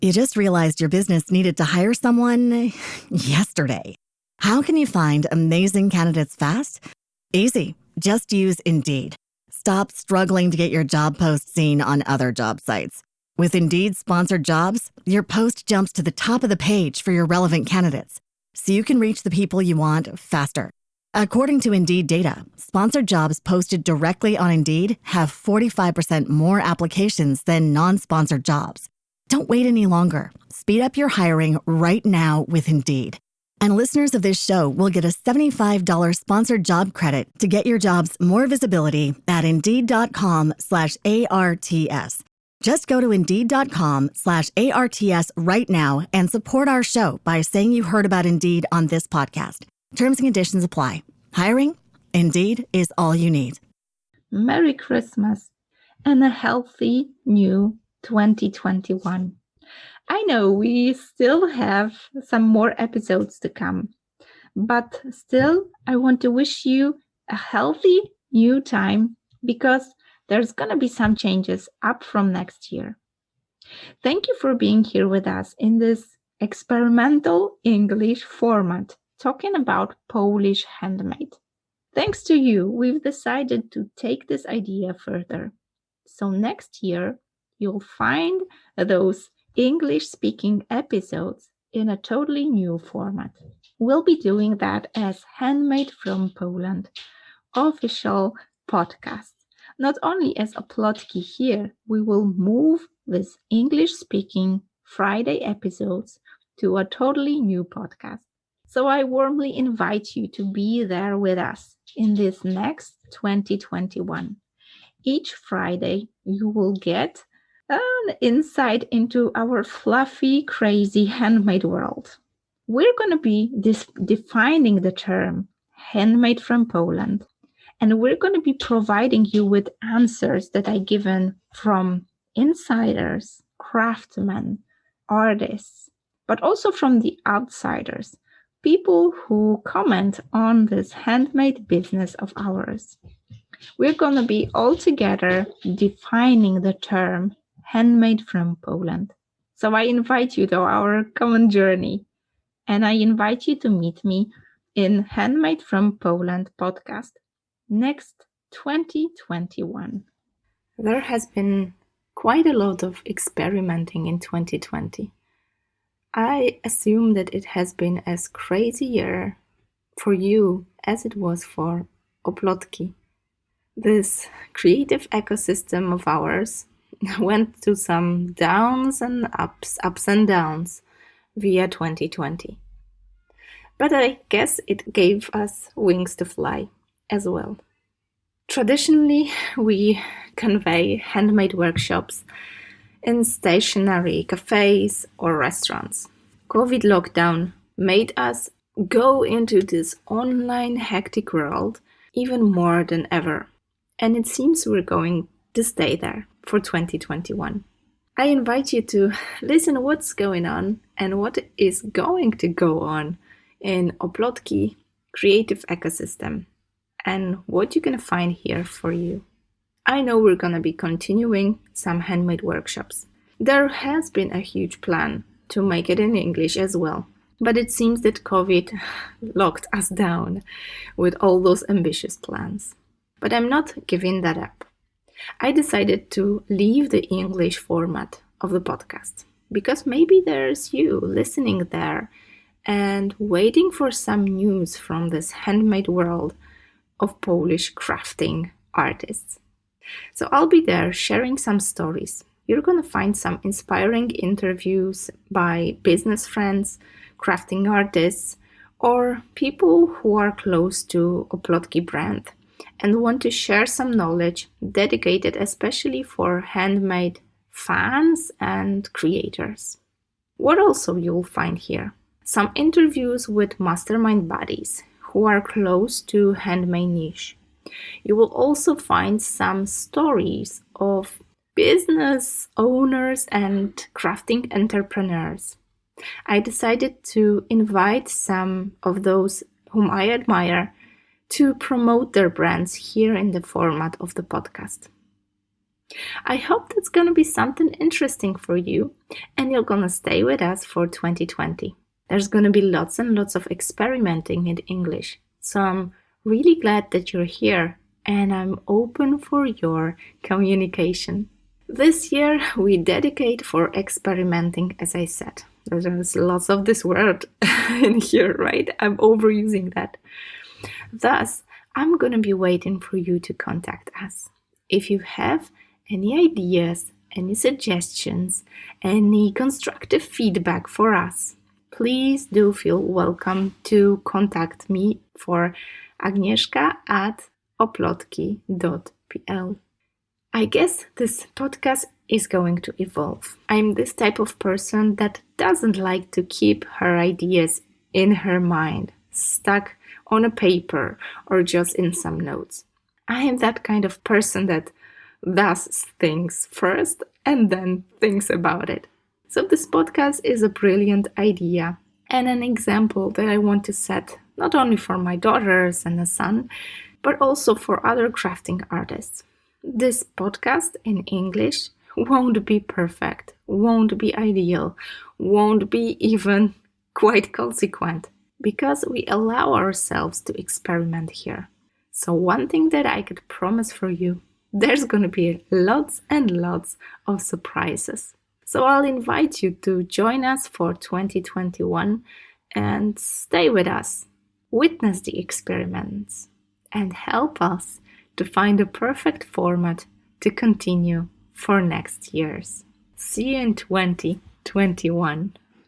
You just realized your business needed to hire someone yesterday. How can you find amazing candidates fast? Easy. Just use Indeed. Stop struggling to get your job post seen on other job sites. With Indeed sponsored jobs, your post jumps to the top of the page for your relevant candidates, so you can reach the people you want faster. According to Indeed data, sponsored jobs posted directly on Indeed have 45% more applications than non-sponsored jobs. Don't wait any longer. Speed up your hiring right now with Indeed. And listeners of this show will get a $75 sponsored job credit to get your jobs more visibility at Indeed.com/ARTS. Just go to Indeed.com/ARTS right now and support our show by saying you heard about Indeed on this podcast. Terms and conditions apply. Hiring? Indeed is all you need. Merry Christmas and a healthy new 2021. I know we still have some more episodes to come, but still I want to wish you a healthy new time because there's going to be some changes up from next year. Thank you for being here with us in this experimental English format, talking about Polish handmade. Thanks to you, we've decided to take this idea further. So next year, you'll find those English-speaking episodes in a totally new format. We'll be doing that as Handmade from Poland official podcast. Not only as OPLOTKI here, we will move these English-speaking Friday episodes to a totally new podcast. So I warmly invite you to be there with us in this next 2021. Each Friday, you will get an insight into our fluffy, crazy handmade world. We're going to be defining the term handmade from Poland, and we're going to be providing you with answers that are given from insiders, craftsmen, artists, but also from the outsiders, people who comment on this handmade business of ours. We're going to be all together defining the term handmade from Poland. So I invite you to our common journey, and I invite you to meet me in Handmade from Poland podcast next 2021. There has been quite a lot of experimenting in 2020. I assume that it has been as crazy year for you as it was for OPLOTKI. This creative ecosystem of ours went through some downs and ups and downs via 2020. But I guess it gave us wings to fly as well. Traditionally, we convey handmade workshops in stationary cafes or restaurants. COVID lockdown made us go into this online hectic world even more than ever. And it seems we're going to stay there for 2021. I invite you to listen what's going on and what is going to go on in OPLOTKI creative ecosystem and what you're going to find here for you. I know we're going to be continuing some handmade workshops. There has been a huge plan to make it in English as well, but it seems that COVID locked us down with all those ambitious plans. But I'm not giving that up. I decided to leave the English format of the podcast because maybe there's you listening there and waiting for some news from this handmade world of Polish crafting artists. So I'll be there sharing some stories. You're going to find some inspiring interviews by business friends, crafting artists, or people who are close to OPLOTKI brand and want to share some knowledge dedicated especially for handmade fans and creators. What also you'll find here? Some interviews with mastermind buddies who are close to handmade niche. You will also find some stories of business owners and crafting entrepreneurs. I decided to invite some of those whom I admire to promote their brands here in the format of the podcast. I hope that's going to be something interesting for you and you're going to stay with us for 2020. There's going to be lots and lots of experimenting in English. So I'm really glad that you're here and I'm open for your communication. This year we dedicate for experimenting, as I said. There's lots of this word in here, right? I'm overusing that. Thus, I'm going to be waiting for you to contact us. If you have any ideas, any suggestions, any constructive feedback for us, please do feel welcome to contact me for agnieszka@oplotki.pl. I guess this podcast is going to evolve. I'm this type of person that doesn't like to keep her ideas in her mind, stuck on a paper or just in some notes. I am that kind of person that does things first and then thinks about it. So this podcast is a brilliant idea and an example that I want to set not only for my daughters and a son, but also for other crafting artists. This podcast in English won't be perfect, won't be ideal, won't be even quite consequent, because we allow ourselves to experiment here. So one thing that I could promise for you, there's going to be lots and lots of surprises. So I'll invite you to join us for 2021 and stay with us, witness the experiments, and help us to find a perfect format to continue for next years. See you in 2021.